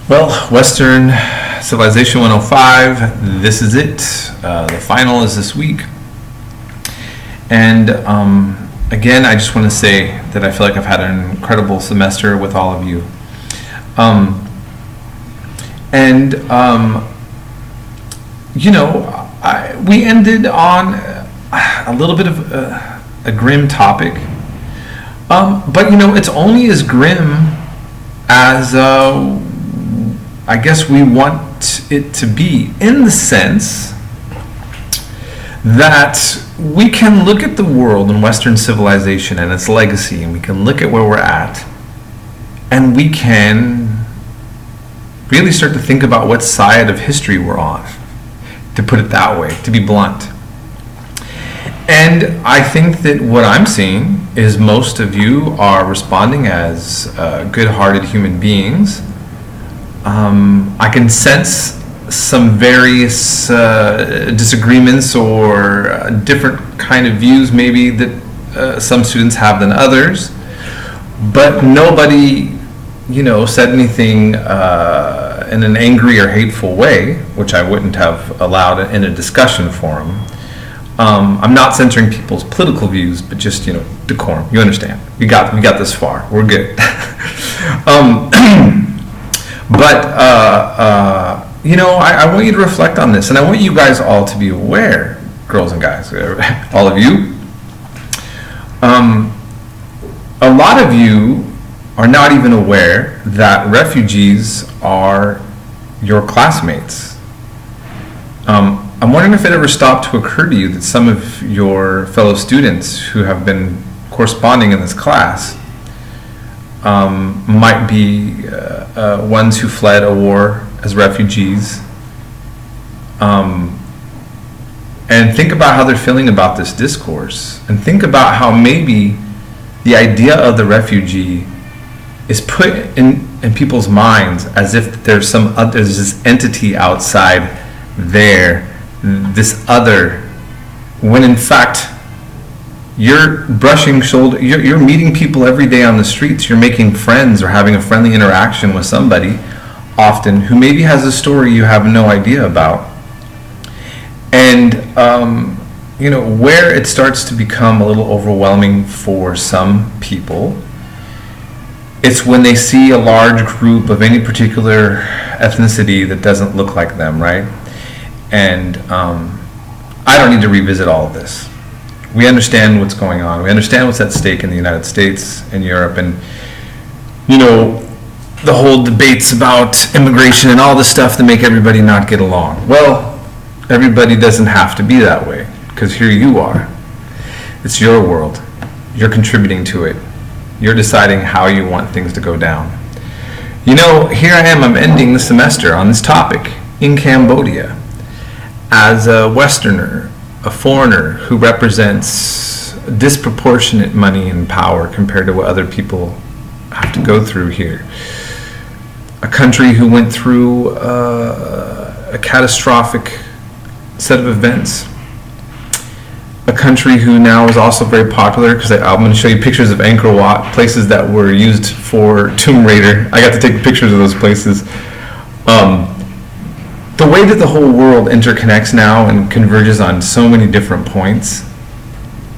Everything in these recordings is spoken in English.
Well, Western Civilization 105, this is it. The final is this week. And again, I just want to say that I feel like I've had an incredible semester with all of you. We ended on a little bit of a grim topic. But, it's only as grim as I guess we want it to be, in the sense that we can look at the world and Western civilization and its legacy, and we can look at where we're at, and we can really start to think about what side of history we're on, to put it that way, to be blunt. And I think that what I'm seeing is most of you are responding as good-hearted human beings. I can sense some various disagreements or different kind of views maybe that some students have than others, but nobody, said anything in an angry or hateful way, which I wouldn't have allowed in a discussion forum. I'm not censoring people's political views, but just, decorum. You understand? We got this far. We're good. But I want you to reflect on this, and I want you guys all to be aware, girls and guys, all of you. A lot of you are not even aware that refugees are your classmates. I'm wondering if it ever stopped to occur to you that some of your fellow students who have been corresponding in this class might be ones who fled a war as refugees. And think about how they're feeling about this discourse, and think about how maybe the idea of the refugee is put in people's minds as if there's this entity outside there, this other, when in fact you're brushing shoulder, you're meeting people every day on the streets, you're making friends or having a friendly interaction with somebody often who maybe has a story you have no idea about. And where it starts to become a little overwhelming for some people, it's when they see a large group of any particular ethnicity that doesn't look like them, right? And I don't need to revisit all of this. We understand what's going on. We understand what's at stake in the United States and Europe, and the whole debates about immigration and all the stuff that make everybody not get along. Well, everybody doesn't have to be that way, because here you are. It's your world. You're contributing to it. You're deciding how you want things to go down. Here I am, I'm ending the semester on this topic in Cambodia as a Westerner, a foreigner who represents disproportionate money and power compared to what other people have to go through here. A country who went through a catastrophic set of events. A country who now is also very popular, because I'm going to show you pictures of Angkor Wat, places that were used for Tomb Raider. I got to take pictures of those places. The way that the whole world interconnects now and converges on so many different points,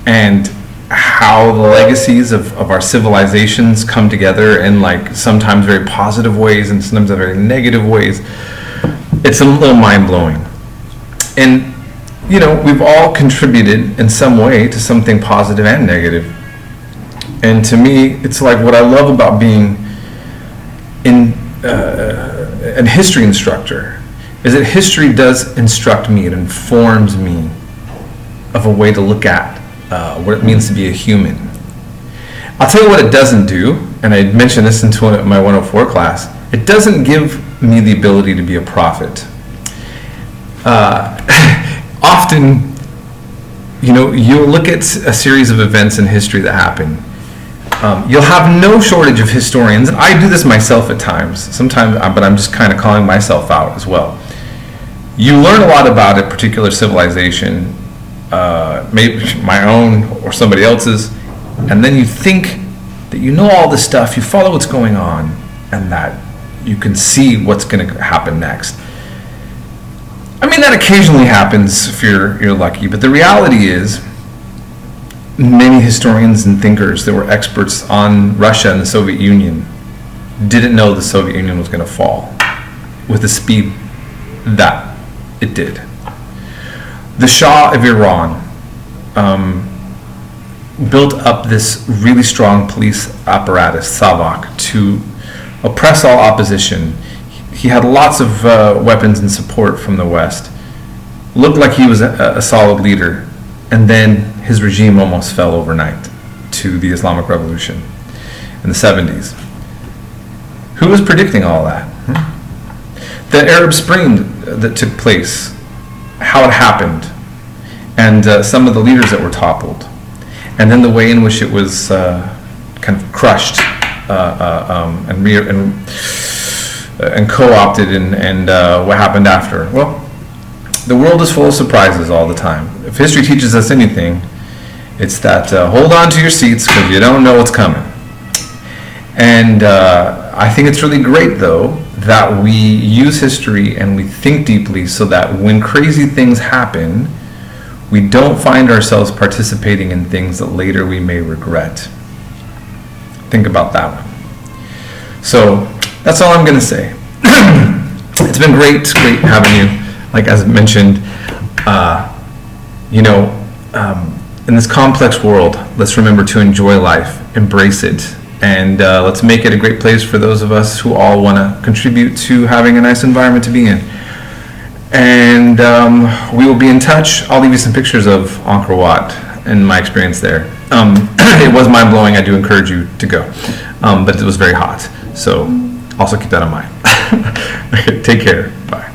and how the legacies of our civilizations come together in sometimes very positive ways and sometimes in very negative ways, it's a little mind-blowing. And we've all contributed in some way to something positive and negative. And to me, it's like what I love about being a history instructor is that history does instruct me. It informs me of a way to look at what it means to be a human. I'll tell you what it doesn't do, and I mentioned this in my 104 class. It doesn't give me the ability to be a prophet. Often, you'll look at a series of events in history that happen. You'll have no shortage of historians, and I do this myself at times, sometimes, but I'm just kind of calling myself out as well. You learn a lot about a particular civilization, maybe my own or somebody else's, and then you think that you know all this stuff, you follow what's going on, and that you can see what's going to happen next. I mean, that occasionally happens if you're lucky, but the reality is many historians and thinkers that were experts on Russia and the Soviet Union didn't know the Soviet Union was going to fall with the speed that it did. The Shah of Iran built up this really strong police apparatus, Savak, to oppress all opposition. He had lots of weapons and support from the West. Looked like he was a solid leader, and then his regime almost fell overnight to the Islamic Revolution in the 70s. Who was predicting all that? The Arab Spring that took place, how it happened, and some of the leaders that were toppled, and then the way in which it was kind of crushed and co-opted, and what happened after. Well, the world is full of surprises all the time. If history teaches us anything, it's that hold on to your seats because you don't know what's coming. And I think it's really great, though, that we use history and we think deeply so that when crazy things happen, we don't find ourselves participating in things that later we may regret. Think about that one. So that's all I'm going to say. It's been great having you. Like as mentioned, in this complex world, let's remember to enjoy life, embrace it, and let's make it a great place for those of us who all want to contribute to having a nice environment to be in. And we will be in touch. I'll leave you some pictures of Angkor Wat and my experience there. It was mind-blowing. I do encourage you to go. But it was very hot. So also keep that in mind. Okay, take care. Bye.